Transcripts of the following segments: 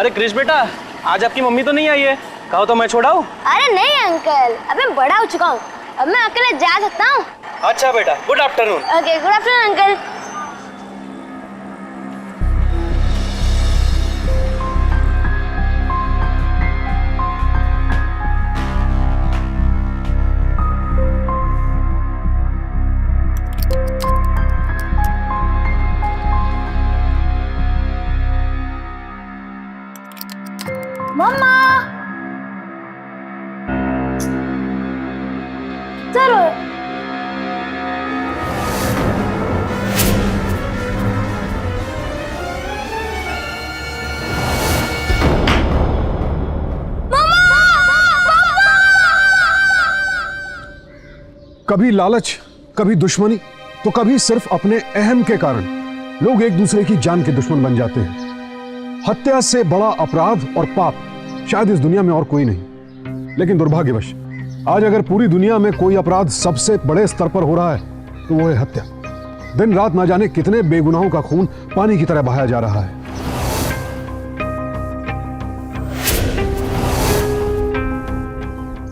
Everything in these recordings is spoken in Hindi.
अरे क्रिश बेटा, आज आपकी मम्मी तो नहीं आई है, कहो तो मैं छोड़ाऊं? अरे नहीं अंकल, अब मैं बड़ा हो चुका हूँ, अब मैं अकेले जा सकता हूँ। अच्छा बेटा, good afternoon. Okay, good afternoon uncle. Mamma, चलो। कभी लालच, कभी दुश्मनी, तो कभी सिर्फ अपने अहम के कारण लोग एक दूसरे की जान के दुश्मन बन जाते हैं। हत्या से बड़ा अपराध और पाप शायद इस दुनिया में और कोई नहीं, लेकिन दुर्भाग्यवश आज अगर पूरी दुनिया में कोई अपराध सबसे बड़े स्तर पर हो रहा है तो वो है हत्या। दिन रात ना जाने कितने बेगुनाहों का खून पानी की तरह बहाया जा रहा है।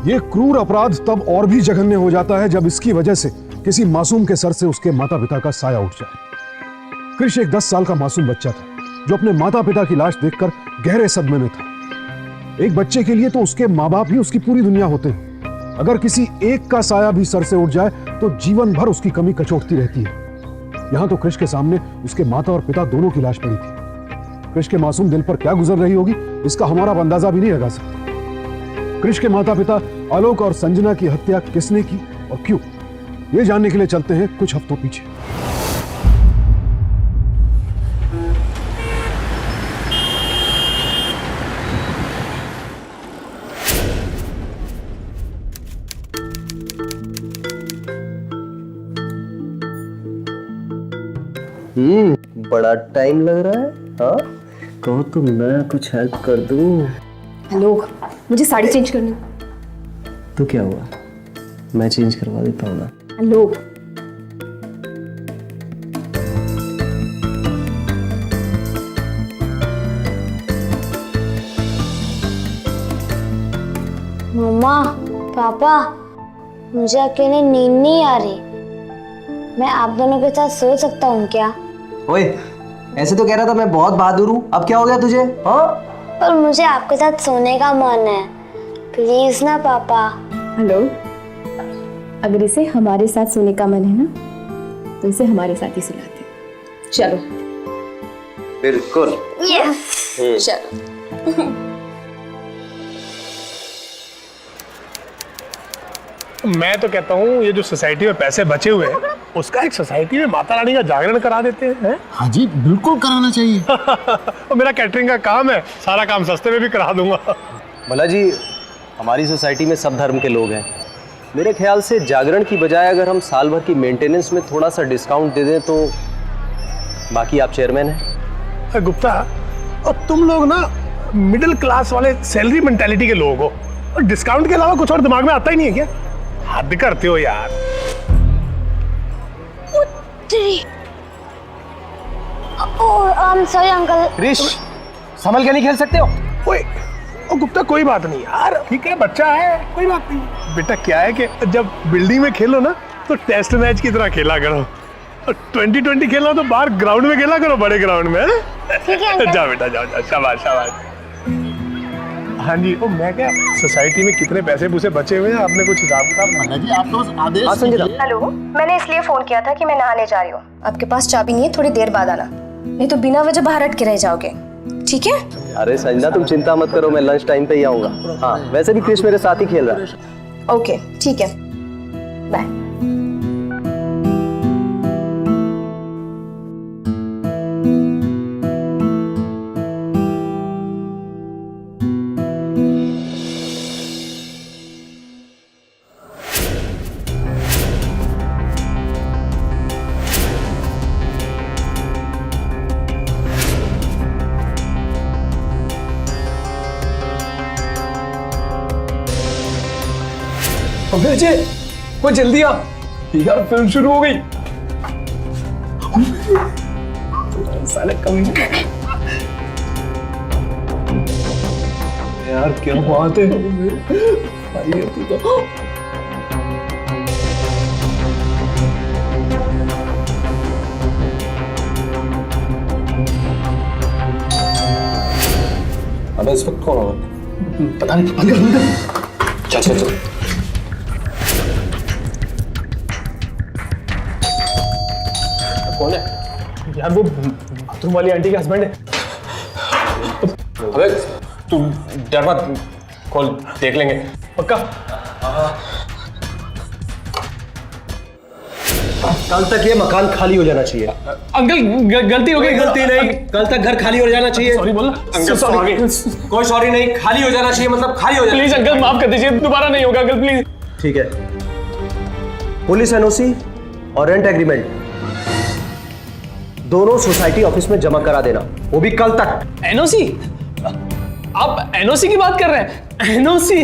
ये क्रूर अपराध तब और भी जघन्य हो जाता है जब इसकी वजह से किसी मासूम के सर से उसके माता पिता का साया उठ जाए। कृष एक 10 साल का मासूम बच्चा था जो अपने माता पिता की लाश देखकर गहरे सदमे में था। एक बच्चे के लिए तो उसके माँ बाप ही उसकी पूरी दुनिया होते हैं। अगर किसी एक का साया भी सर से उठ जाए तो जीवन भर उसकी कमी कचोटती रहती है। यहां तो कृष के सामने उसके माता और पिता दोनों की लाश पड़ी थी। कृष के मासूम दिल पर क्या गुजर रही होगी इसका हमारा अंदाजा भी नहीं लगा सकते। कृष के माता पिता आलोक और संजना की हत्या किसने की और क्यों, यह जानने के लिए चलते हैं कुछ हफ्तों पीछे। बड़ा टाइम लग रहा है। हाँ, कहो तो मैं कुछ हेल्प कर दूं। हेलो, मुझे साड़ी चेंज करनी। तो क्या हुआ, मैं चेंज करवा देता हूँ ना। हेलो, मम्मा, पापा, मुझे अकेले नींद नहीं आ रही। मैं आप दोनों के साथ सो सकता हूँ क्या? ओए, ऐसे तो कह रहा था मैं बहुत बहादुर हूँ, अब क्या हो गया तुझे? हाँ, पर मुझे आपके साथ सोने का मन है, प्लीज ना पापा। हेलो, अगर इसे हमारे साथ सोने का मन है ना तो इसे हमारे साथ ही सुलाते हैं। चलो। बिल्कुल। यस। चलो। मैं तो कहता हूँ ये जो सोसाइटी में पैसे बचे हुए हैं उसका एक सोसाइटी में माता रानी का जागरण करा देते हैं। हाँ जी, बिल्कुल कराना चाहिए। और मेरा कैटरिंग का काम है, सारा काम सस्ते में भी करा दूंगा। भला जी, हमारी सोसाइटी में सब धर्म के लोग हैं। मेरे ख्याल से जागरण की बजाय अगर हम साल भर की मेंटेनेंस में थोड़ा सा डिस्काउंट दे दें तो। बाकी आप चेयरमैन हैं। गुप्ता, और तुम लोग ना मिडिल क्लास वाले सैलरी मेंटालिटी के लोग हो, और डिस्काउंट के अलावा कुछ और दिमाग में आता ही नहीं है क्या? हद करते हो यार। Sorry uncle. क्रिश, संभल के नहीं खेल सकते हो? ओए, ओ गुप्ता, कोई बात नहीं यार, ठीक है, बच्चा है, कोई बात नहीं। बेटा क्या है कि जब बिल्डिंग में खेलो ना तो टेस्ट मैच की तरह खेला करो, और 2020 खेलना तो बाहर ग्राउंड में खेला करो, बड़े ग्राउंड में। ठीक है अंकल। जाओ बेटा, जाओ जाओ, शाबाश शाबाश। हाँ जी, ओ मैं क्या, सोसाइटी में कितने पैसे पूसे बचे हुए हैं, आपने कुछ हिसाब किताब? जी, आप तो बस आदेश कीजिए। हेलो, मैंने इसलिए फोन किया था कि मैं नहाने जा रही हूँ। आपके पास चाबी नहीं है, थोड़ी देर बाद आना, नहीं तो बिना वजह बाहर अटके रह जाओगे। ठीक है? अरे संजना, तुम चिंता मत करो, मैं लंच टाइम पे ही आऊंगा। हाँ, वैसे भी क्रिश मेरे साथ ही खेल रहा है। ओके, ठीक है, बाय। अजय, कोई जल्दी आ यार, फिल्म शुरू हो गई। साले कम यार क्या बात है भाई, तू तो अबे इस वक्त कौन होगा? पता नहीं। चल चल चल। कौन है यार वो बाथरूम वाली आंटी के हस्बैंड है। अबे तू डर मत, कॉल देख लेंगे पक्का? कल तक ये मकान खाली हो जाना चाहिए। अंकल गलती हो गई। गलती नहीं, कल तक घर खाली हो जाना चाहिए। सॉरी बोलना। अंकल सॉरी, कोई सॉरी नहीं, खाली हो जाना चाहिए मतलब खाली हो जाना। प्लीज अंकल माफ कर दीजिए, दोबारा नहीं होगा अंकल प्लीज। ठीक है, पुलिस एनओसी और रेंट एग्रीमेंट दोनों सोसाइटी ऑफिस में जमा करा देना, वो भी कल तक। एनओसी? आप एनओसी की बात कर रहे हैं? एनओसी?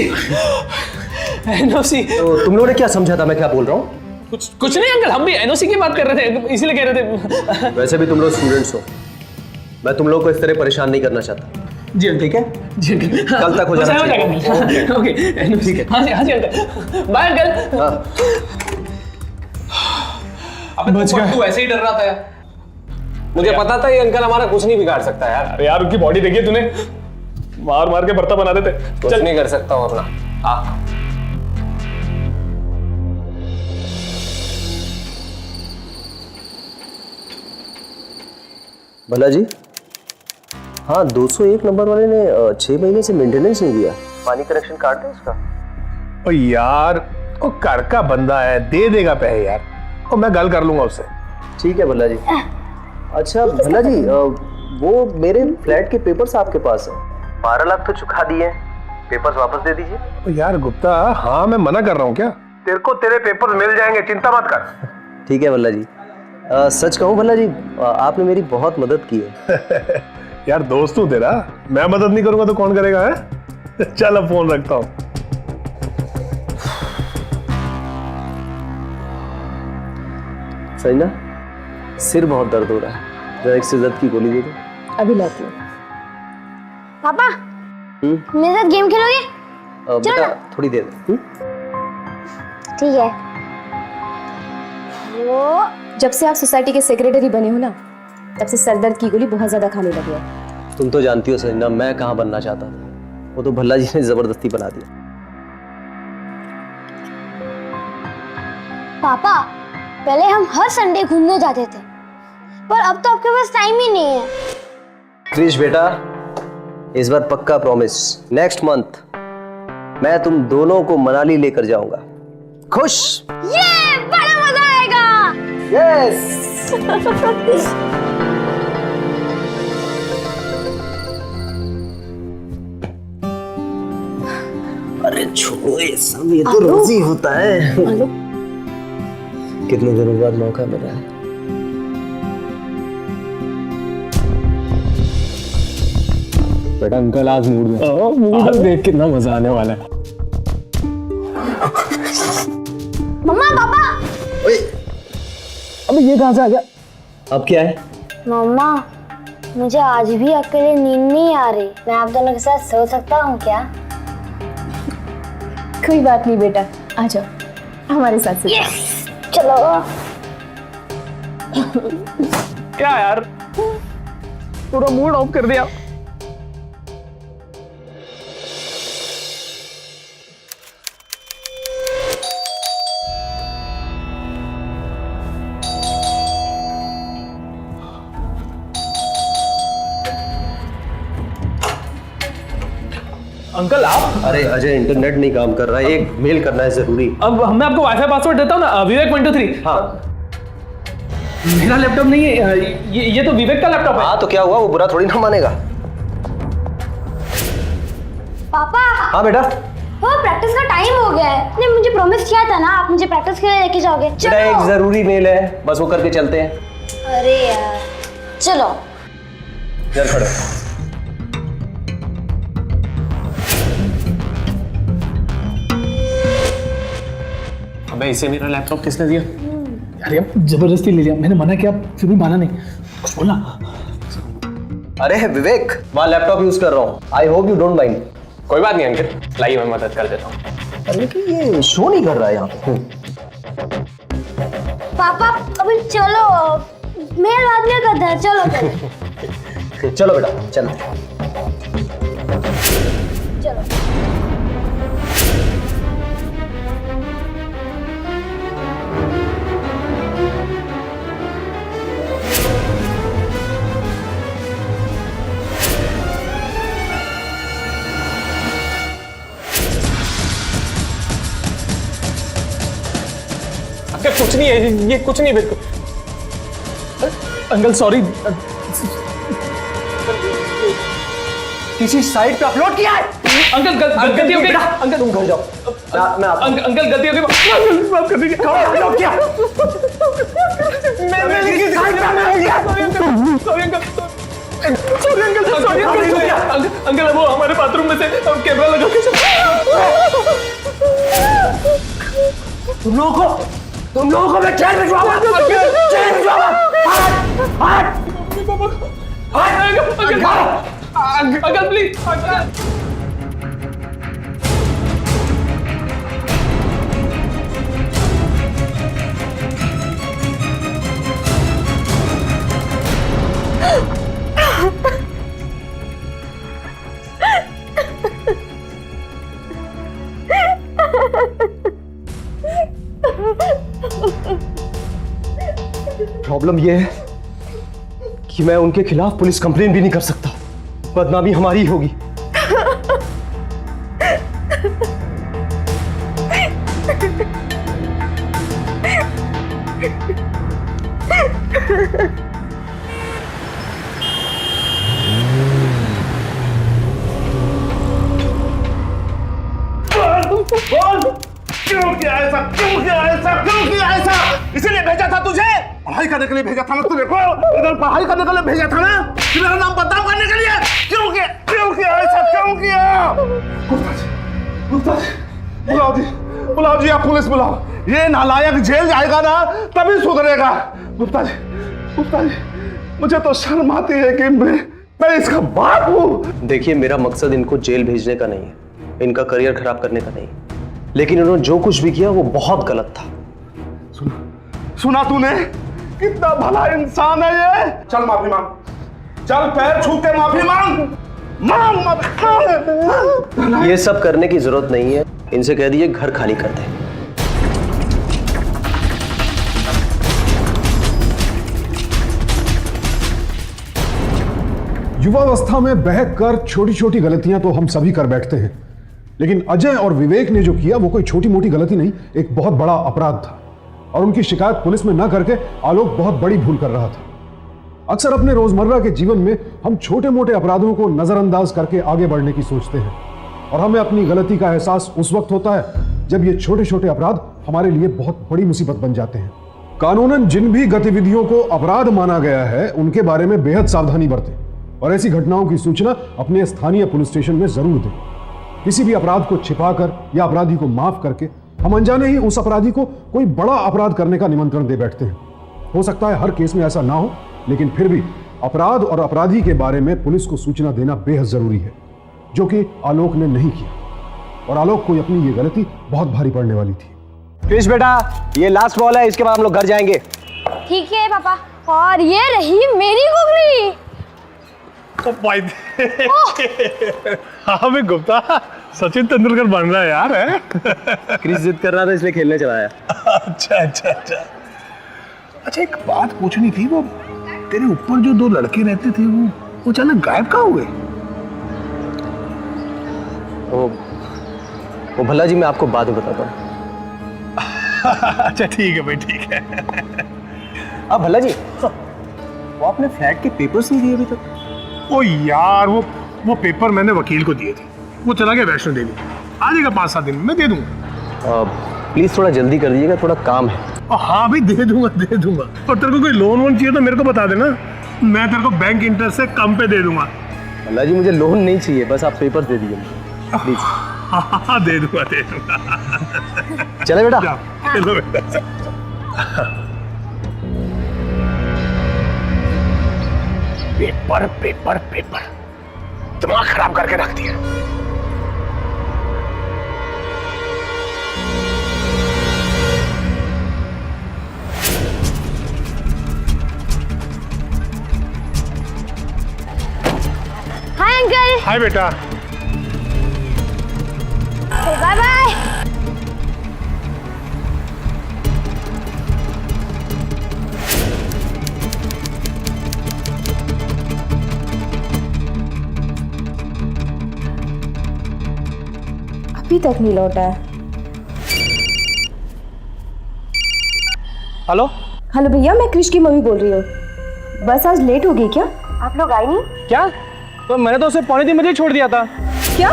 एनओसी? तो तुम लोगों ने क्या समझा था मैं क्या बोल रहा हूँ? कुछ नहीं अंकल, हम भी एनओसी की बात कर रहे थे, इसीलिए कह रहे थे। वैसे भी तुम लोग स्टूडेंट्स हो, मैं तुम लोग को इस तरह परेशान नहीं करना चाहता। जी ठीक है जी अंकल, कल तक हो जाना चाहिए। ओके ठीक है। हाँ जी अंकल, बाय अंकल। अबे तू ऐसे ही डर रहा था यार, मुझे पता था ये अंकल हमारा कुछ नहीं बिगाड़ सकता यार। अरे यार उनकी बॉडी देखिए तूने, मार मार के भरता बना देते। कुछ नहीं कर सकता हूँ अपना। हाँ भला जी, हाँ 201 नंबर वाले ने 6 महीने से मेंटेनेंस नहीं दिया। पानी कनेक्शन काट दे उसका। ओ यार वो घर का बंदा है, दे देगा पैसे यार, और मैं गल कर लूंगा उससे। ठीक है भला जी। अच्छा भला जी, वो मेरे फ्लैट के पेपर्स आपके पास है, 12 लाख तो चुका दिए, पेपर्स वापस दे दीजिए। ओ यार गुप्ता, हाँ मैं मना कर रहा हूँ क्या? तेरे को तेरे पेपर्स मिल जाएंगे, चिंता मत कर। ठीक है भला जी। सच कहूँ भला जी, आपने मेरी बहुत मदद की है। यार दोस्त हूँ तेरा, मैं मदद नहीं करूंगा तो कौन करेगा है? चल अब फोन रखता हूँ। सही ना, सिर बहुत दर्द हो रहा है, जरा एक सिर दर्द की गोली दे दो। अभी लाती हूँ। पापा मेरे साथ गेम खेलोगे? बेटा थोड़ी देर। ठीक है। वो जब से आप सोसाइटी के सेक्रेटरी बने हो ना, तब से सरदर्द की गोली बहुत ज्यादा खाने लगे हैं। तुम तो जानती हो सजना, मैं कहाँ बनना चाहता था, वो तो भल्ला जी ने जबरदस्ती बना दिया। पापा पहले हम हर संडे घूमने जाते थे, पर अब तो आपके पास टाइम ही नहीं है। क्रिश बेटा, इस बार पक्का प्रॉमिस, नेक्स्ट मंथ मैं तुम दोनों को मनाली लेकर जाऊंगा। खुश? ये बड़ा मजा आएगा। यस। अरे छोड़ो ये सब, ये तो रोज ही होता है। कितने दिनों बाद मौका मिला है। बेटा अंकल आज मूड में, आज देख कितना मजा आने वाला है। मम्मा पापा। अबे ये कहाँ से आ गया? अब क्या है? मम्मा मुझे आज भी अकेले नींद नहीं आ रही, मैं आप दोनों के साथ सो सकता हूँ क्या? कोई बात नहीं बेटा, आ जाओ हमारे साथ से। चलो। क्या यार, पूरा मूड ऑफ कर दिया। अंकल आप? अरे अजय, इंटरनेट नहीं काम कर रहा है, एक मेल करना है जरूरी। अब मैं आपको वाईफाई पासवर्ड देता हूँ ना, विवेक 123। हाँ मेरा लैपटॉप नहीं है, ये तो विवेक का लैपटॉप है। हाँ तो क्या हुआ, वो बुरा थोड़ी ना मानेगा। पापा। हाँ बेटा। वो प्रैक्टिस का टाइम हो गया है, आपने मुझे प्रॉमिस किया था ना आप मुझे प्रैक्टिस के लिए लेके जाओगे। बेटा एक जरूरी मेल है, बस वो करके चलते हैं। अरे यार चलो। इधर खड़ो। अबे इसे मेरा लैपटॉप किसने दिया? यार ये जबरदस्ती ले लिया, मैंने मना किया फिर भी माना नहीं, कुछ बोला। अरे विवेक, वहाँ लैपटॉप यूज कर रहा हूँ, I hope you don't mind. कोई बात नहीं अंकल, लाइए मैं मदद कर देता हूँ। लेकिन ये शो नहीं कर रहा है यहाँ पे। पापा अभी चलो, मैं बाद में करता है, चलो चलो चलो बेटा चलते हैं। चलो। अंकल कुछ नहीं है, ये कुछ नहीं है बिल्कुल। अंकल सॉरी, किसी साइट पे अपलोड किया है। अंकल गलती हो गई। अंकल तुम घर जाओ, मैं आता हूं। अंकल गलती हो गई, माफ कर दीजिए। अपलोड किया मैंने किसी साइट पे अपलोड किया। सॉरी अंकल, अंकल वो हमारे बाथरूम में से कैमरा लगा के तुम लोगों को मैं जेल भिजवाऊंगा। जेल भिजवाऊंगा। हट अंकल प्लीज। प्रॉब्लम ये है कि मैं उनके खिलाफ पुलिस कंप्लेन भी नहीं कर सकता, बदनामी हमारी ही होगी। क्यों किया ऐसा? क्यों किया ऐसा? क्यों किया ऐसा? इसीलिए भेजा था तुझे, पढ़ाई करने के लिए भेजा था ना तुझे को, इधर पढ़ाई करने के लिए भेजा था ना, कि मेरा नाम बदनाम करने के लिए। क्यों किया ऐसा? क्यों किया? गुप्ता जी बुलाओ जी, आप पुलिस बुलाओ। ये नालायक जेल जाएगा ना तभी सुधरेगा। गुप्ता जी मुझे तो शर्म आती है कि मैं इसका बाप हूँ। देखिए मेरा मकसद इनको जेल भेजने का नहीं है, इनका करियर खराब करने का नहीं, लेकिन इन्होंने जो कुछ भी किया वो बहुत गलत था। सुना तूने? कितना भला इंसान है ये। चल माफी मांग, चल पैर छू के माफी मांग। ये सब करने की जरूरत नहीं है, इनसे कह दीजिए घर खाली कर दे। युवावस्था में बहक कर छोटी छोटी गलतियां तो हम सभी कर बैठते हैं, लेकिन अजय और विवेक ने जो किया वो कोई छोटी मोटी गलती नहीं, एक बहुत बड़ा अपराध था। और उनकी शिकायत पुलिस में न करके आलोक बहुत बड़ी भूल कर रहा था। अक्सर अपने रोजमर्रा के जीवन में हम छोटे मोटे अपराधों को नजरअंदाज करके आगे बढ़ने की सोचते हैं, और हमें अपनी गलती का एहसास उस वक्त होता है जब ये छोटे छोटे अपराध हमारे लिए बहुत बड़ी मुसीबत बन जाते हैं। कानूनन जिन भी गतिविधियों को अपराध माना गया है उनके बारे में बेहद सावधानी बरतें और ऐसी घटनाओं की सूचना अपने स्थानीय पुलिस स्टेशन में जरूर दें। किसी भी अपराध को छिपाकर या अपराधी को माफ करके हम अनजाने ही उस अपराधी को कोई बड़ा अपराध करने का निमंत्रण दे बैठते हैं। हो सकता है हर केस में ऐसा ना हो, लेकिन फिर भी अपराध और अपराधी के बारे में पुलिस को सूचना देना बेहद जरूरी है, जो कि आलोक ने नहीं किया, और आलोक को अपनी ये गलती बहुत भारी पड़ने वाली थी। क्रिश बेटा, ये लास्ट बॉल है, इसके बाद हम लोग घर जाएंगे। ठीक है पापा। और ये रही मेरी गुगली। हाँ मैं गुप्ता, सचिन तेंदुलकर बन रहा है यार। है क्रिश जिद कर रहा था इसलिए खेलने चला आया। अच्छा, एक बात पूछनी थी। वो तेरे ऊपर जो दो लड़के रहते थे वो अचानक गायब कहाँ हुए? वो भला जी मैं आपको बाद में बताता हूँ। अच्छा ठीक है भाई, ठीक है। अब भला जी, वो आपने फ्लैट के पेपर्स नहीं दिए अभी तक? ओ यार, वो पेपर मैंने वकील को दिए थे, वो चला गया वैष्णो देवी। आ जाएगा 5-7 दिन में, मैं दे दूंगा। प्लीज थोड़ा जल्दी कर दीजिएगा, थोड़ा काम है। हाँ भाई दे दूंगा। और तेरे को कोई लोन वोन चाहिए तो मेरे को बता देना, मैं तेरे को बैंक इंटरेस्ट से कम पे दे दूंगा। भला जी मुझे लोन नहीं चाहिए, बस आप पेपर्स दे दीजिए प्लीज। हाँ दे दूंगा। चले बेटा। चलो बेटा। पेपर दिमाग खराब करके रख दिया। अंकल। हाय बेटा। Bye bye. अभी तक नहीं लौटा है। हेलो। हेलो भैया, मैं क्रिश की मम्मी बोल रही हूँ। बस आज लेट हो गई क्या? आप लोग आए नहीं? क्या? तो मैंने तो उसे 2:45 बजे छोड़ दिया था। क्या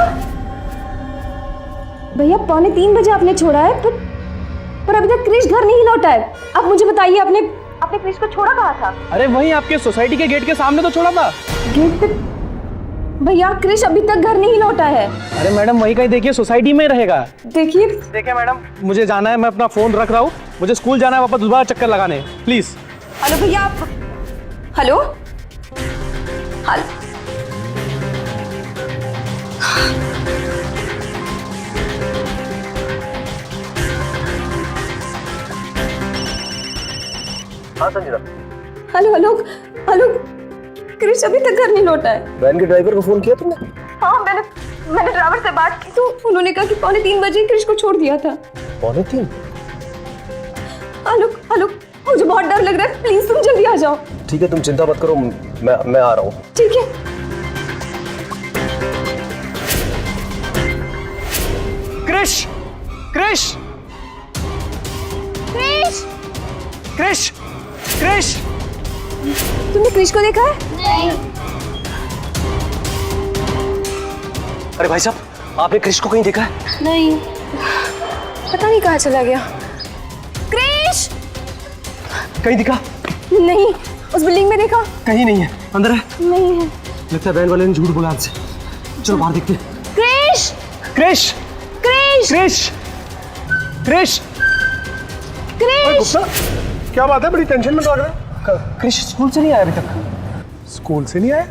भैया, 2:45 बजे आपने छोड़ा है? पर अभी तक क्रिश घर नहीं लौटा है। आप मुझे बताइए, आपने क्रिश को छोड़ा कहाँ था? अरे वहीं आपके सोसाइटी के गेट के सामने तो छोड़ा था। गेट पे? भैया क्रिश अभी तक घर नहीं लौटा है। अरे मैडम वहीं कहीं देखिए, सोसाइटी में रहेगा। देखिए मैडम, मुझे जाना है, मैं अपना फोन रख रहा हूँ, मुझे स्कूल जाना है वापस दोबारा चक्कर लगाने, प्लीज। हेलो भैया, आप हेलो हाँ संजीदा। हेलो हेलो हेलो, क्रिश अभी तक घर नहीं लौटा है। वैन के ड्राइवर को फोन किया तुमने? हाँ, मैंने ड्राइवर से बात की तो उन्होंने कहा कि 2:45 बजे क्रिश को छोड़ दिया था। 2:45? हेलो, मुझे बहुत डर लग रहा है, प्लीज तुम जल्दी आ जाओ। ठीक है, तुम चिंता मत करो, मैं आ रहा हूँ। ठीक है। क्रिश, क्रिश, क्रिश। क्रिश, क्रिश। तुमने क्रिश को देखा है? नहीं। अरे भाई साहब, आपने क्रिश को कहीं देखा है? नहीं। पता नहीं कहाँ चला गया। क्रिश कहीं दिखा? नहीं, उस बिल्डिंग में देखा? कहीं नहीं है। अंदर है? नहीं है। लगता है वैन वाले ने झूठ बोला हमसे। चलो बाहर देखते हैं। क्रिश। क्रिश, क्रिश। क्रिश, क्रिश। क्रिश। गुप्ता, क्या बात है? बड़ी टेंशन में लग रहा है। क्रिश स्कूल से नहीं आया अभी तक। स्कूल से नहीं आया?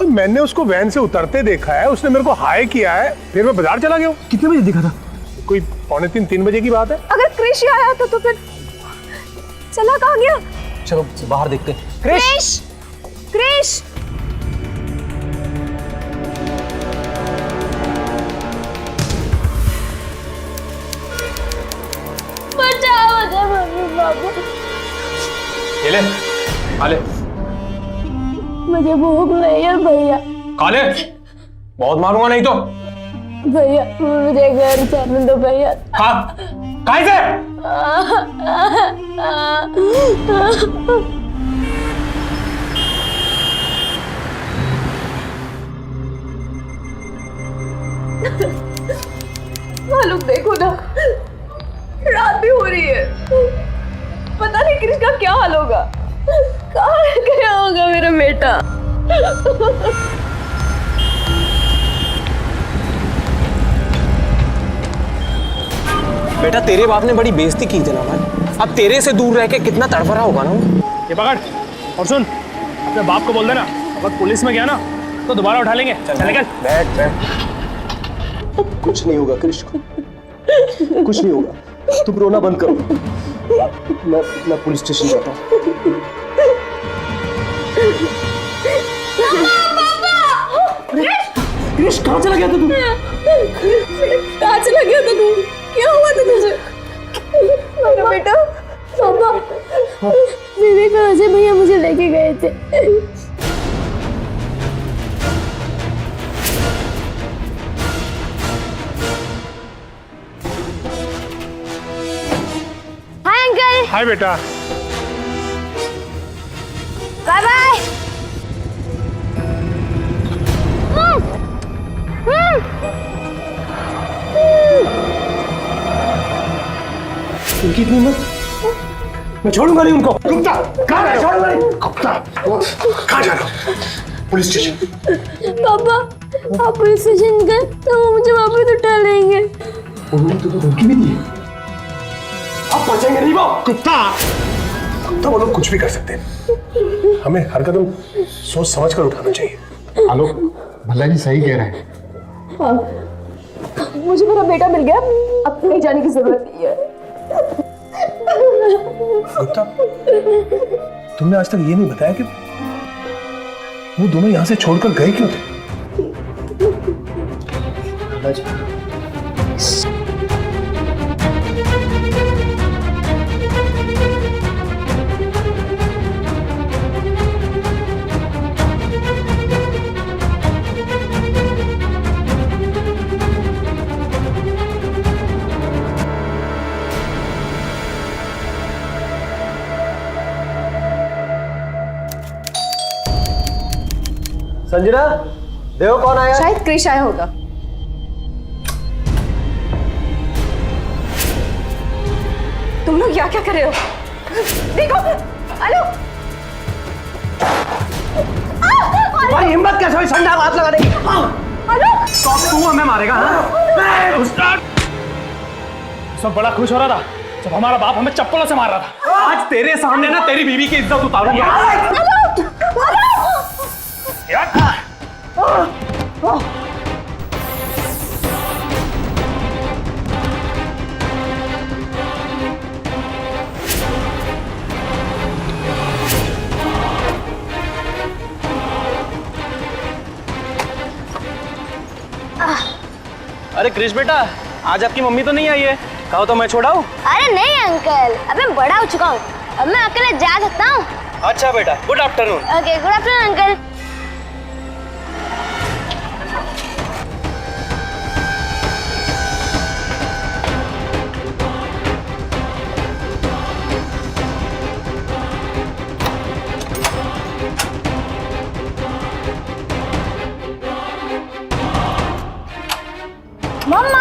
और मैंने उसको वैन से उतरते देखा है, उसने मेरे को हाय किया है, फिर मैं बाजार चला गया हूँ। कितने बजे दिखा था? कोई 2:45-3 बजे की बात है। अगर क्रिश आया था तो फिर चला कहाँ गया? चलो बाहर देखते हैं। क्रिश। क्रिश बचाओ मुझे मम्मी पापा। ये ले, खा ले। मुझे भूख नहीं है भैया। खा ले, बहुत मारूंगा नहीं तो। भैया मुझे घर जाने दो भैया। खा, खाई से। मालूम देखो ना, रात भी हो रही है, पता नहीं क्रिश का क्या हाल होगा। कहाँ गया होगा मेरा बेटा? बेटा तेरे बाप ने बड़ी बेइज्जती की थी ना भाई, अब तेरे से दूर रह के कितना तड़फड़ा होगा ना। ये पकड़ और सुन, अपने बाप को बोल देना अगर पुलिस में गया ना तो दोबारा उठा लेंगे। चल निकल। बैठ। कुछ नहीं होगा क्रिश को, कुछ नहीं होगा। तुम रोना बंद करो। मैं पुलिस स्टेशन जाता हूँ। क्रिश कहाँ चला गया था तू? कहाँ चला गया था तू? क्या हुआ था तुझे? मेरा बेटा। पापा मेरे कहाँ से भैया मुझे लेके गए थे। हाय अंकल। हाय बेटा। Bye bye. उनकी इतनी हिम्मत, मैं छोड़ूंगा नहीं उनको। गुप्ता, कहाँ जा रहा है? गुप्ता, कहाँ जा रहा हो? Police station. पापा आप पुलिस स्टेशन गए तो वो मुझे वापस उठा लेंगे। उन्होंने तो धमकी भी दी है। आप बचेंगे नहीं वो। गुप्ता, वो लोग कुछ भी कर सकते हैं, हमें हर कदम सोच समझ कर उठाना चाहिए। आलोक भला जी सही कह रहे हैं। मुझे मेरा बेटा मिल गया, अब कहीं जाने की जरूरत नहीं है। गुप्ता, तुमने आज तक ये नहीं बताया कि वो दोनों यहाँ से छोड़कर गए क्यों थे? पंकज। संजना, देखो कौन आया। शायद क्रिश आया होगा। तुम लोग क्या क्या कर रहे हो? देखो, हेलो। भाई हिम्मत कैसे हुई संडा हाथ लगा देगी? हेलो। तो अब तू हमें मारेगा? हाँ? सब बड़ा खुश हो रहा था जब हमारा बाप हमें चप्पलों से मार रहा था। आज तेरे सामने ना तेरी बीवी की इज्जत उतारूंगा। अरे क्रिश बेटा, आज आपकी मम्मी तो नहीं आई है, कहो तो मैं छोड़ाऊं? अरे नहीं अंकल, अब मैं बड़ा हो चुका हूँ, अब मैं अकेले जा सकता हूँ। अच्छा बेटा, good afternoon. Okay, good afternoon uncle. Mamma,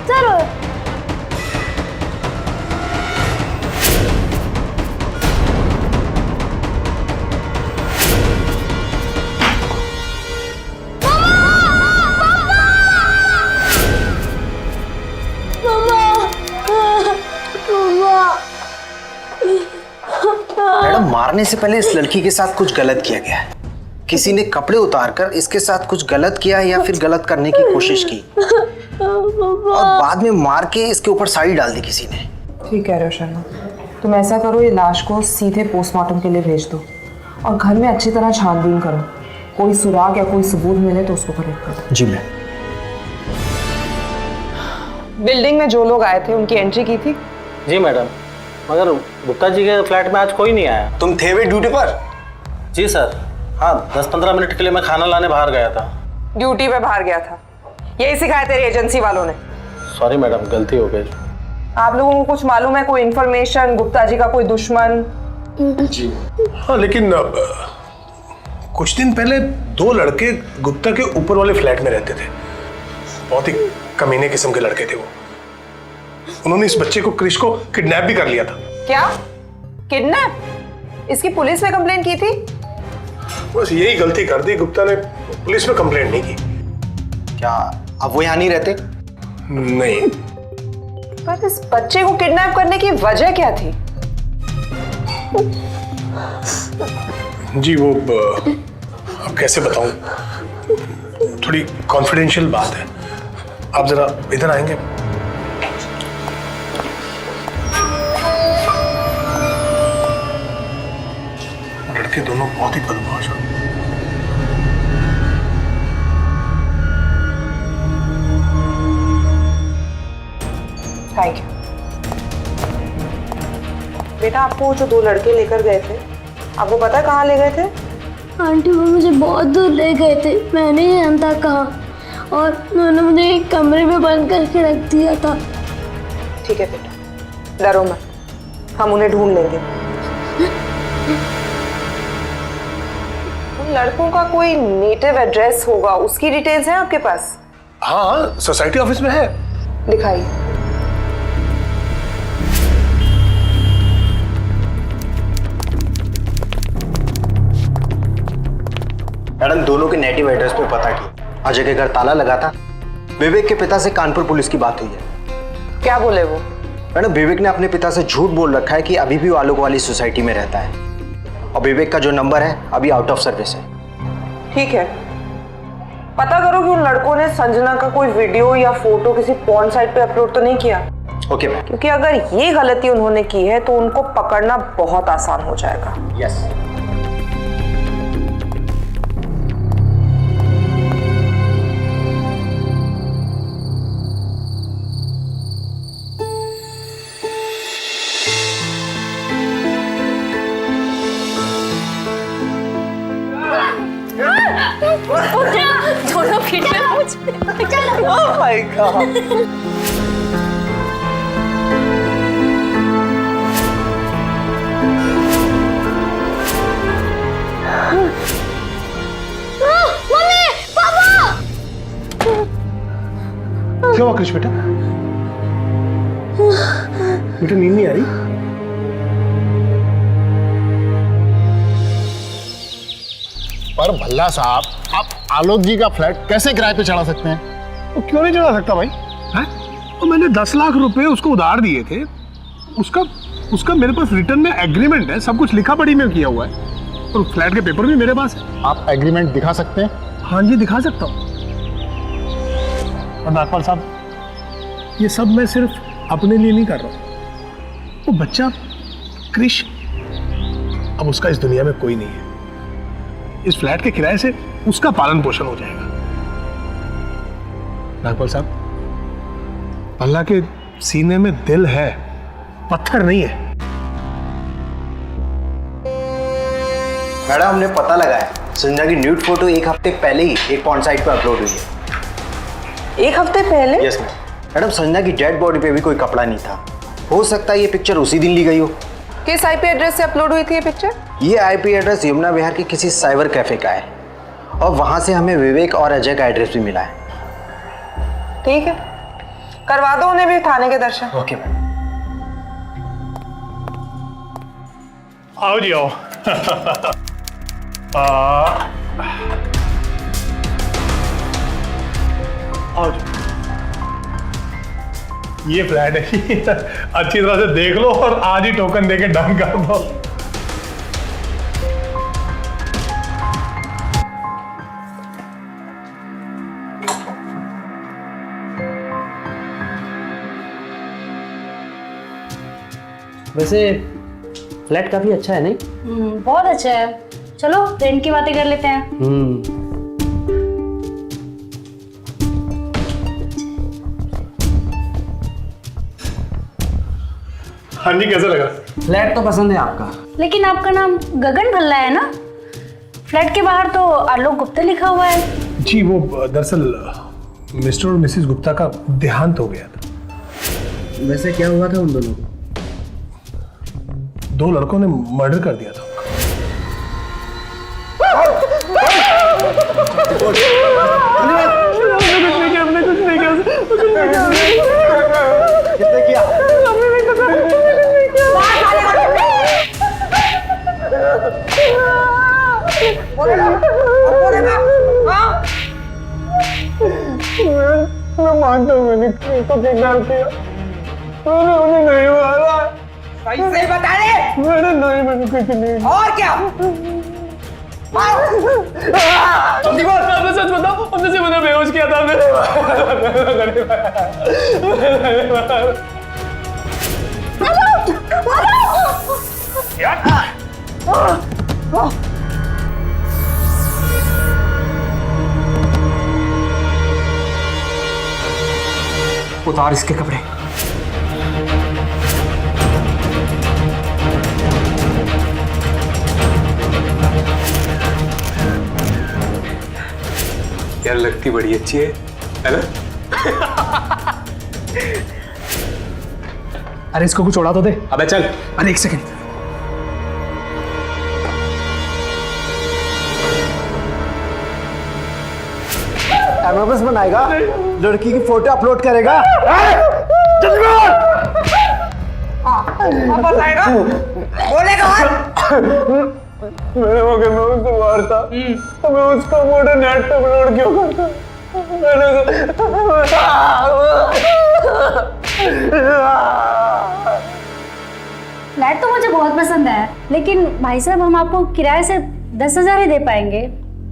चलो। मैडम, मारने से पहले इस लड़की के साथ कुछ गलत किया गया है। किसी ने कपड़े उतारकर इसके साथ कुछ गलत किया या फिर गलत करने की कोशिश की और बाद में मार के इसके ऊपर साड़ी डाल दी किसी ने। ठीक कह रहे हो शर्मा, तुम ऐसा करो, ये लाश को सीधे पोस्टमार्टम के लिए भेज दो और घर में अच्छी तरह छानबीन करो। कोई सुराग या कोई सबूत मिले तो उसको कलेक्ट करो। जी मैम। बिल्डिंग में जो लोग आए थे उनकी एंट्री की थी? जी मैडम, मगर गुप्ता जी के फ्लैट में आज कोई नहीं आया। तुम थे वे ड्यूटी पर? जी सर, हाँ 10-15 मिनट के लिए मैं खाना लाने बाहर गया था। ड्यूटी पे बाहर गया था, यही सिखाया तेरी एजेंसी वालों ने? सॉरी मैडम, गलती हो गई। आप लोगों को कुछ मालूम है, कोई इन्फॉर्मेशन, गुप्ता जी का कोई दुश्मन? जी हाँ, लेकिन कुछ दिन पहले 2 लड़के गुप्ता के ऊपर वाले फ्लैट में रहते थे। बहुत ही कमीने किस्म के लड़के थे वो। उन्होंने इस बच्चे को, क्रिश को, किडनैप भी कर लिया था। क्या किडनैप? इसकी पुलिस में कंप्लेंट की थी? बस यही गलती कर दी, गुप्ता ने पुलिस में कंप्लेंट नहीं की। क्या अब वो यहाँ नहीं रहते? नहीं। पर इस बच्चे को किडनैप करने की वजह क्या थी? जी वो अब कैसे बताऊं, थोड़ी कॉन्फिडेंशियल बात है। आप जरा इधर आएंगे? लड़के दोनों बहुत ही बदमाश हैं। थैंक यू बेटा। आपको जो 2 लड़के लेकर गए थे, आपको पता है कहाँ ले गए थे? आंटी, वो मुझे बहुत दूर ले गए थे, मैं नहीं जानता कहाँ, और उन्होंने मुझे एक कमरे में बंद करके रख दिया था। ठीक है बेटा, डरो मत, हम उन्हें ढूंढ लेंगे। उन लड़कों का कोई नेटिव एड्रेस होगा, उसकी डिटेल्स हैं आपके पास? हाँ, सोसाइटी ऑफिस में है। दिखाइए। मैडम, दोनों के नेटिव एड्रेस पे पता किया, अजय के घर ताला लगा था। विवेक के पिता से कानपुर पुलिस की बात हुई है। क्या बोले वो? मैडम, विवेक ने अपने पिता से झूठ बोल रखा है कि अभी भी वो आलोक वाली सोसाइटी में रहता है, और विवेक का जो नंबर है अभी आउट ऑफ सर्विस है। ठीक है, पता करो कि उन लड़कों ने संजना का कोई वीडियो या फोटो किसी पॉर्न साइट पे अपलोड तो नहीं किया। Okay ma'am. क्योंकि अगर ये गलती उन्होंने की है तो उनको पकड़ना बहुत आसान हो जाएगा। यस। My God. मम्मी, पापा। क्या हुआ कृष बेटा? बेटा नींद नहीं आ रही? पर भल्ला साहब, आप आलोक जी का फ्लैट कैसे किराए पे चढ़ा सकते हैं? वो क्यों नहीं चढ़ा सकता भाई? हैं? तो मैंने 10 लाख रुपए उसको उधार दिए थे। उसका मेरे पास रिटर्न में एग्रीमेंट है, सब कुछ लिखा पढ़ी में किया हुआ है, और फ्लैट के पेपर भी मेरे पास है। आप एग्रीमेंट दिखा सकते हैं? हाँ जी, दिखा सकता हूँ। और नागपाल साहब, ये सब मैं सिर्फ अपने लिए नहीं कर रहा हूँ। वो बच्चा कृष, अब उसका इस दुनिया में कोई नहीं है। इस फ्लैट के किराए से उसका पालन पोषण हो जाएगा। नागपाल साहब, अल्लाह के सीने में दिल है, पत्थर नहीं है। मैडम, हमने पता लगाया, संजना की न्यूड फोटो एक हफ्ते पहले ही एक पॉर्न साइट पर अपलोड हुई है। एक हफ्ते पहले? यस मैडम, संजना की डेड बॉडी पे भी कोई कपड़ा नहीं था। हो सकता है ये पिक्चर उसी दिन ली गई हो। किस आईपी एड्रेस से अपलोड हुई थी ये पिक्चर? ये आईपी एड्रेस यमुना विहार के किसी साइबर कैफे का है, और वहां से हमें विवेक और अजय का एड्रेस भी मिला है। ठीक है, करवा दो उन्हें भी थाने के दर्शन। Okay ma'am. आओ जी आओ। आओ जी। ये फ्लैट है, अच्छी तरह से देख लो और आज ही टोकन देके डन कर दो। वैसे फ्लैट काफी अच्छा है नहीं? बहुत अच्छा है। चलो रेंट की बातें कर लेते हैं। हाँ जी, कैसा लगा? फ्लैट तो पसंद है आपका, लेकिन आपका नाम गगन भल्ला है ना? फ्लैट के बाहर तो आलोक गुप्ता लिखा हुआ है। जी, वो दरअसल मिस्टर और मिसेस गुप्ता का देहांत हो गया था। वैसे क्या हुआ था उन दोनों को? 2 लड़कों ने मर्डर कर दिया था। हमने कुछ नहीं किया। किसने किया? मैं मानता हूँ मैंने तो किडनैप किया। मैंने उन्हें नहीं मारा। कैसे बता रहे? मैंने कुछ नहीं। और क्या? आपने सच बताओ, हमने सिर्फ उन्हें बेहोश किया था। उतार इसके कपड़े। यार लगती बड़ी अच्छी है ना? अरे इसको कुछ उड़ा तो दे। अबे चल। अरे एक सेकंड। एमएमएस बनाएगा, लड़की की फोटो अपलोड करेगा। बताएगा? बोलेगा? मैंने मगर मैं उसको मारता, तो मैं उसका फोटो नेट पे अपलोड क्यों करता? फ्लैट तो मुझे बहुत पसंद है, लेकिन भाई साहब हम आपको किराए से 10,000 ही दे पाएंगे।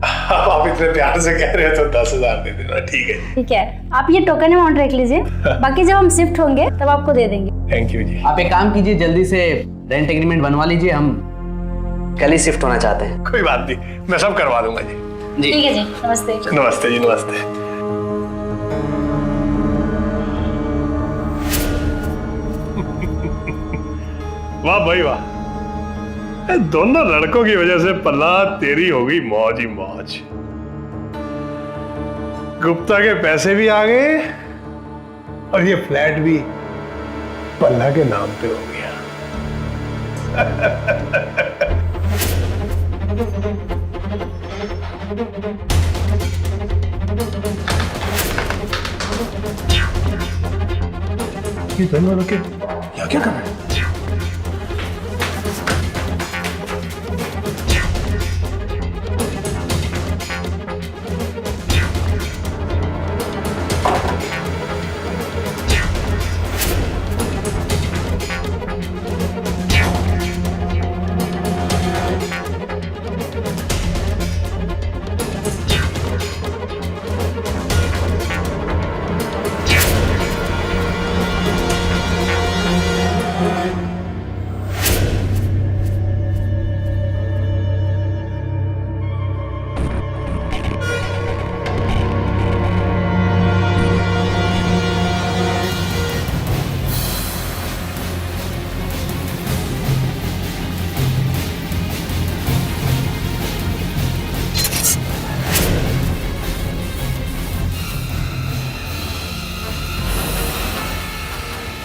आप इतने प्यार से कह रहे हो तो 10,000 दे देना। ठीक है। ठीक है, आप ये टोकन अमाउंट रख लीजिए, बाकी जब हम शिफ्ट होंगे तब आपको दे देंगे। थैंक यू जी। आप एक काम कीजिए, जल्दी से रेंट एग्रीमेंट बनवा लीजिए, हम कल ही शिफ्ट होना चाहते हैं। कोई बात नहीं, मैं सब करवा दूंगा जी। ठीक है जी, नमस्ते। नमस्ते जी, नमस्ते। वाह भाई वाह, दोनों लड़कों की वजह से पल्ला तेरी हो गई मौज ही मौज। गुप्ता के पैसे भी आ गए और ये फ्लैट भी भल्ला के नाम पे हो गया। ये दोनों लोग क्या क्या कर रहे हैं?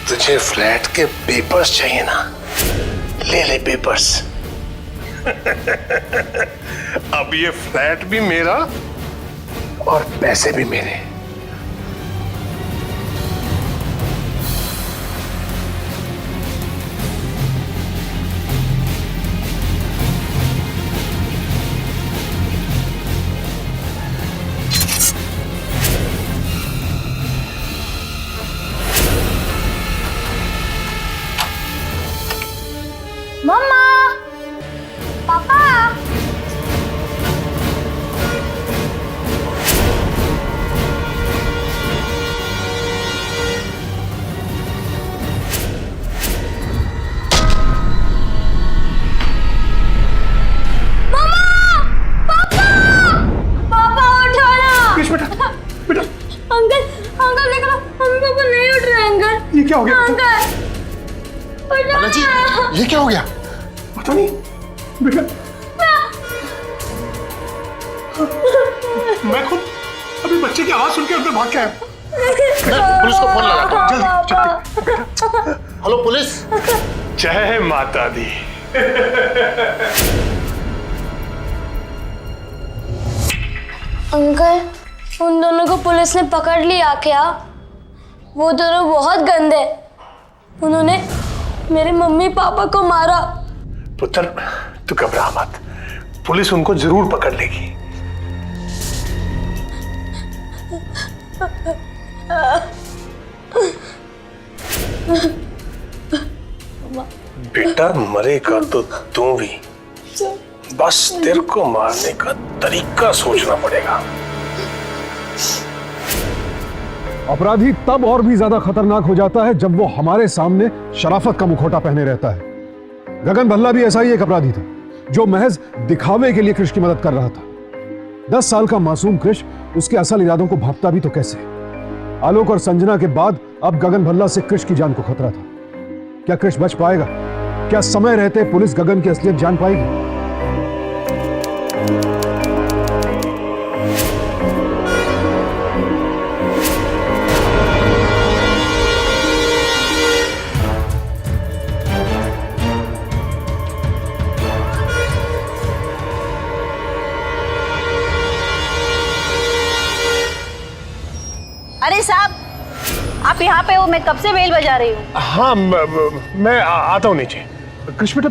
तुझे फ्लैट के पेपर्स चाहिए ना? ले ले पेपर्स। अब ये फ्लैट भी मेरा और पैसे भी मेरे। मम्मा, पापा, पापा उठो ना। बेटा बेटा अंकल, अंकल देख लो, मम्मी पापा नहीं उठ रहे अंकल। ये क्या हो गया? अंकल, उठो जी ना। ये क्या हो गया? पता नहीं बेटा, मैं खुद अभी बच्चे की आवाज सुन के अंदर भाग के आया। मैं पुलिस को फोन लगाता हूँ, जल्दी। Hello police. जय माता दी। अंकल, उन दोनों को पुलिस ने पकड़ लिया क्या? वो दोनों बहुत गंदे, उन्होंने मेरे मम्मी पापा को मारा। पुत्र तू घबरा मत, पुलिस उनको जरूर पकड़ लेगी। बेटा मरेगा तो तू भी, बस तेरे को मारने का तरीका सोचना पड़ेगा। अपराधी तब और भी ज्यादा खतरनाक हो जाता है जब वो हमारे सामने शराफत का मुखौटा पहने रहता है। गगन भल्ला भी ऐसा ही एक अपराधी था जो महज दिखावे के लिए कृष की मदद कर रहा था। 10 साल का मासूम कृष उसके असल इरादों को भांपता भी तो कैसे। आलोक और संजना के बाद अब गगन भल्ला से कृष की जान को खतरा था। क्या कृष बच पाएगा? क्या समय रहते पुलिस गगन की असलियत जान पाएगी? अरे साहब, आप यहाँ पे हो? मैं कब से बेल बजा रही हूँ। हाँ मैं आता हूँ नीचे। कृष बेटा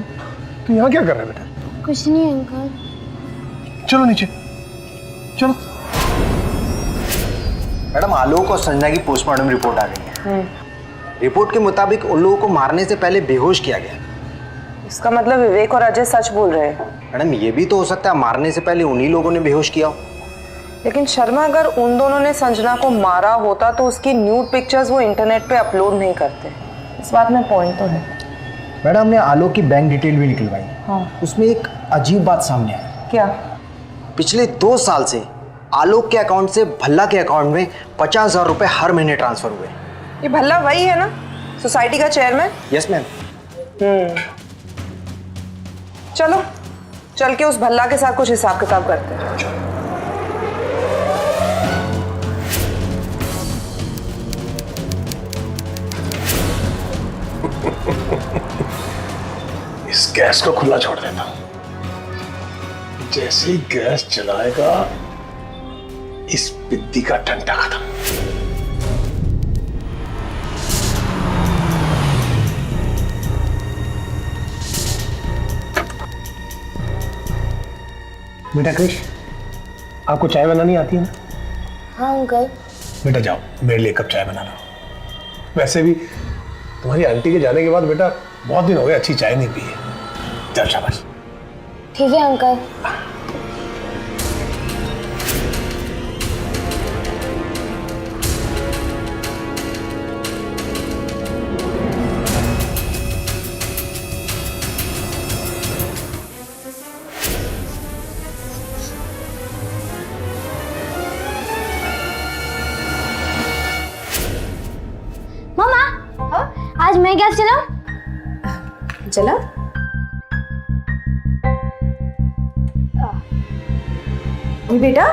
तू यहाँ क्या कर रहा है बेटा? कुछ नहीं अंकल। चलो नीचे चलो। मैडम, आलोक और संजना की पोस्टमार्टम रिपोर्ट आ गई है। रिपोर्ट के मुताबिक उन लोगों को मारने से पहले बेहोश किया गया। इसका मतलब विवेक और अजय सच बोल रहे हैं। मैडम, ये भी तो हो सकता है मारने से पहले उन्हीं लोगों ने बेहोश किया हो। लेकिन शर्मा, अगर उन दोनों ने संजना को मारा होता तो उसकी न्यूड पिक्चर्स वो इंटरनेट पे अपलोड नहीं करते। इस बात में पॉइंट तो है। मैडम, हमने आलोक की बैंक डिटेल भी निकलवाई। हाँ। उसमें एक अजीब बात सामने आई। क्या? पिछले 2 साल से आलोक के अकाउंट से भल्ला के अकाउंट में 50,000 रुपए हर महीने ट्रांसफर हुए। ये भल्ला वही है ना, सोसाइटी का चेयरमैन? Yes ma'am. चलो चल के उस भल्ला के साथ कुछ हिसाब किताब करते हैं। इस गैस को खुला छोड़ देता हूं। जैसे ही गैस चलाएगा इस बिद्दी का डंडा खत्म। बेटा कृष, आपको चाय बनानी आती है ना? हाँ अंकल। बेटा जाओ मेरे लिए कप चाय बनाना। वैसे भी तुम्हारी आंटी के जाने के बाद बेटा बहुत दिन हो गए अच्छी चाय नहीं पी है। चल शाबाश। ठीक है अंकल। आज मैं गैस चलाऊं? चला। बेटा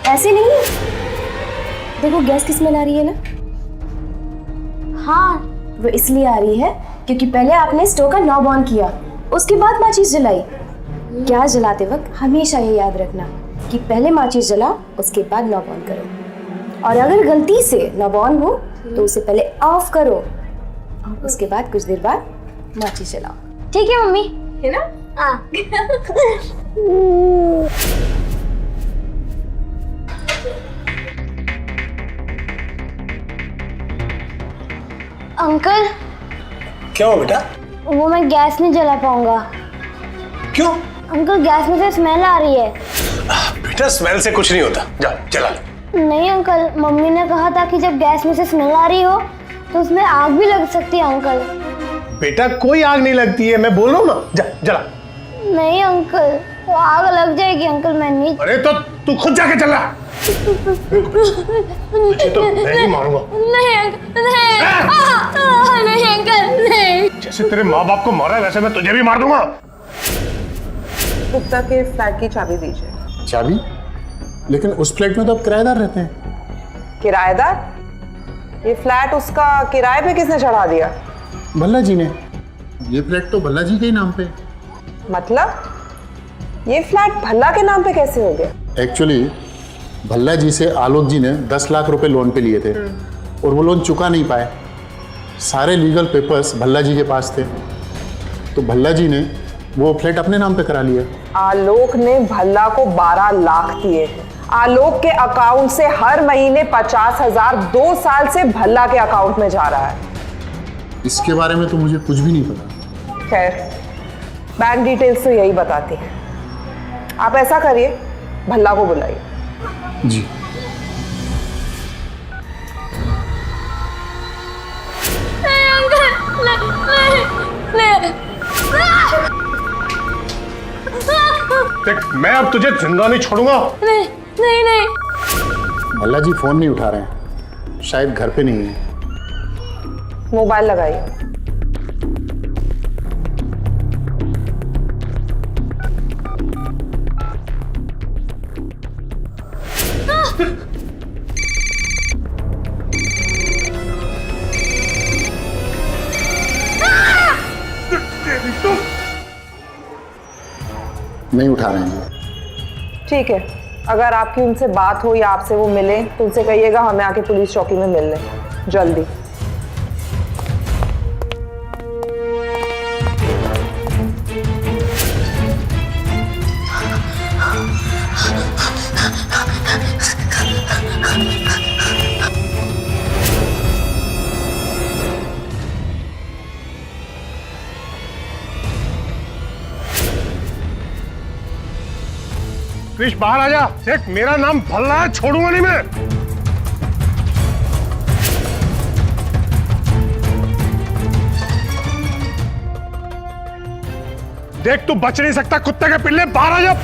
ऐसे नहीं, देखो गैस की स्मेल आ रही है ना? हाँ। वो इसलिए आ रही है क्योंकि पहले आपने स्टोव का नॉब ऑन किया, उसके बाद माचिस जलाई। गैस जलाते वक्त हमेशा ये याद रखना कि पहले माचिस जलाओ, उसके बाद नॉब ऑन करो। और अगर गलती से नॉब ऑन हो तो उसे पहले ऑफ करो, उसके बाद कुछ देर बाद माचिस जलाओ। ठीक है मम्मी। है ना? हाँ। अंकल। क्या हो बेटा? वो मैं गैस नहीं जला पाऊंगा। क्यों? अंकल गैस में से स्मेल आ रही है। बेटा स्मेल से कुछ नहीं होता, जा जला ले। नहीं अंकल, मम्मी ने कहा था कि जब गैस में से स्मेल आ रही हो तो उसमें आग भी लग सकती है अंकल। बेटा कोई आग नहीं लगती है, मैं बोल रहा हूँ ना, जा जला। नहीं अंकल, वो आग लग जाएगी अंकल, मैं नहीं। अरे तो तू खुद जाके चला। तुझे तो मैं नहीं मारूंगा। नहीं अंकल, नहीं। नहीं अंकल, नहीं। जैसे तेरे माँ बाप को मारा है वैसे मैं तुझे भी मार दूंगा। गुप्ता के फ्लैट की चाबी दीजिए। चाबी? लेकिन उस फ्लैट में तो अब किराएदार रहते हैं। किराएदार? ये फ्लैट उसका किराए पे किसने चढ़ा दिया? भल्ला जी ने। ये फ्लैट तो भल्ला जी के ही नाम पे। मतलब ये फ्लैट भल्ला के नाम पे कैसे हो गया? एक्चुअली भल्ला जी से आलोक जी ने 10 लाख रुपए लोन पे लिए थे और वो लोन चुका नहीं पाए। सारे लीगल पेपर्स भल्ला जी के पास थे, तो भल्ला जी ने वो फ्लैट अपने नाम पे करा लिया। आलोक ने भल्ला को 12 लाख दिए हैं। आलोक के अकाउंट से हर महीने 50,000 2 साल से भल्ला के अकाउंट में जा रहा है। इसके बारे में तो मुझे कुछ भी नहीं पता। खैर, बैंक डिटेल्स तो यही बताती हैं। आप ऐसा करिए, भल्ला को बुलाइए। जी। देख मैं अब तुझे जिंदा नहीं छोड़ूंगा। नहीं नहीं नहीं। भल्ला जी फोन नहीं उठा रहे हैं, शायद घर पे नहीं है। मोबाइल लगाइए। नहीं उठा रहे हैं। ठीक है, अगर आपकी उनसे बात हो या आपसे वो मिले तो उनसे कहिएगा हमें आके पुलिस चौकी में मिल लें जल्दी। कृष बाहर आ जा। देख मेरा नाम भल्ला है, छोड़ूंगा नहीं मैं। देख तू बच नहीं सकता, कुत्ते के पिल्ले, बाहर आ जा।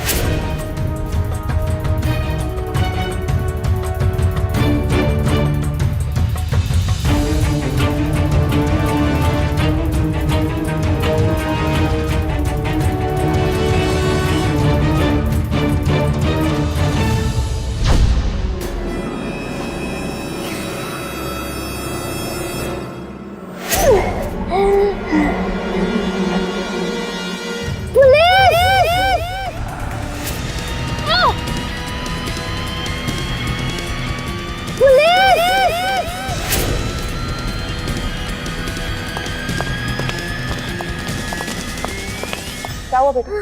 क्या हुआ बेटा?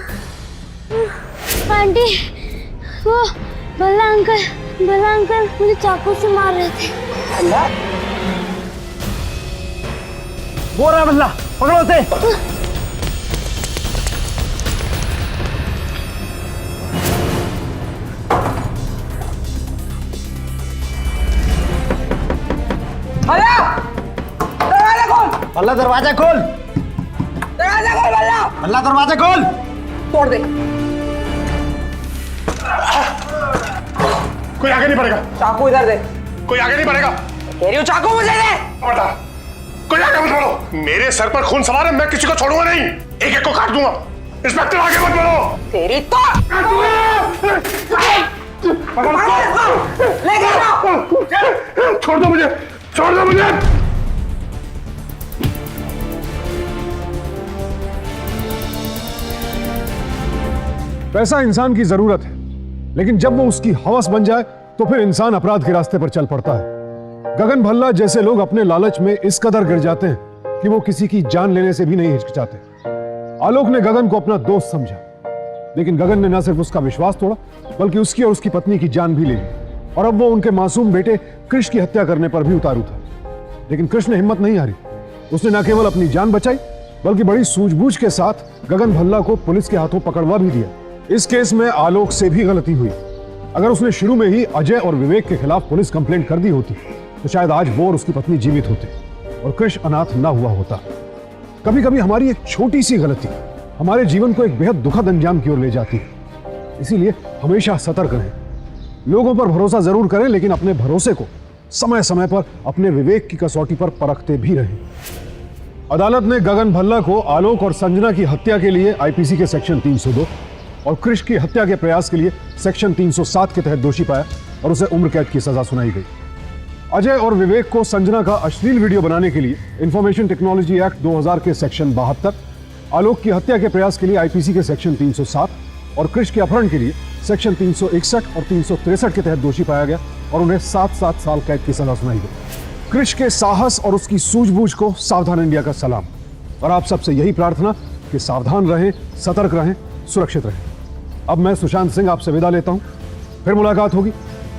आंटी, वो भल्ला अंकल मुझे चाकू से मार रहे थे। वो रहा भल्ला, पकड़ो उसे। भल्ला दरवाजा खोल। भल्ला दरवाजा खोल। तोड़ दे। कोई आगे नहीं बढ़ेगा। चाकू इधर दे। कोई आगे नहीं बढ़ेगा। कह रही हूँ चाकू मुझे दे। बेटा, कोई आगे मत बढ़ो। मेरे सर पर खून सवार है, मैं किसी को छोड़ूंगा नहीं। एक एक को काट दूंगा। इंस्पेक्टर आगे मत बढ़ो। तेरी तो लेके जाओ। छोड़ दो मुझे, छोड़ दो मुझे। पैसा इंसान की जरूरत है, लेकिन जब वो उसकी हवस बन जाए तो फिर इंसान अपराध के रास्ते पर चल पड़ता है। गगन भल्ला जैसे लोग अपने लालच में इस कदर गिर जाते हैं कि वो किसी की जान लेने से भी नहीं हिचकिचाते। आलोक ने गगन को अपना दोस्त समझा, लेकिन गगन ने न सिर्फ उसका विश्वास तोड़ा बल्कि उसकी और उसकी पत्नी की जान भी ले ली, और अब वो उनके मासूम बेटे कृष की हत्या करने पर भी उतारू था। लेकिन कृष ने हिम्मत नहीं हारी। उसने न केवल अपनी जान बचाई बल्कि बड़ी सूझबूझ के साथ गगन भल्ला को पुलिस के हाथों पकड़वा भी दिया। इस केस में आलोक से भी गलती हुई। अगर उसने शुरू में ही अजय और विवेक के खिलाफ पुलिस कंप्लेंट कर दी होती तो शायद आज वो और उसकी पत्नी जीवित होते और कृष अनाथ ना हुआ होता। कभी कभी हमारी एक छोटी सी गलती हमारे जीवन को एक बेहद दुखद अंजाम की ओर ले जाती है। इसीलिए हमेशा सतर्क रहें। लोगों पर भरोसा जरूर करें, लेकिन अपने भरोसे को समय समय पर अपने विवेक की कसौटी पर परखते भी रहें। अदालत ने गगन भल्ला को आलोक और संजना की हत्या के लिए आईपीसी के सेक्शन 302 और कृष की हत्या के प्रयास के लिए सेक्शन 307 के तहत दोषी पाया और उसे उम्र कैद की सजा सुनाई गई। अजय और विवेक को संजना का अश्लील वीडियो बनाने के लिए इंफॉर्मेशन टेक्नोलॉजी एक्ट 2000 के सेक्शन 72, आलोक की हत्या के प्रयास के लिए आईपीसी के सेक्शन 307 और कृष के अपहरण के लिए सेक्शन 361 और 363 के तहत दोषी पाया गया और उन्हें 7-7 साल कैद की सजा सुनाई गई। कृष के साहस और उसकी सूझबूझ को सावधान इंडिया का सलाम, और आप सबसे यही प्रार्थना कि सावधान रहें, सतर्क रहें, सुरक्षित रहें। अब मैं सुशांत सिंह आपसे विदा लेता हूं। फिर मुलाकात होगी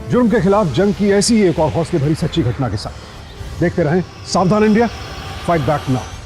जुर्म के खिलाफ जंग की ऐसी ही एक और हौसले भरी सच्ची घटना के साथ। देखते रहें सावधान इंडिया, फाइट बैक नाउ।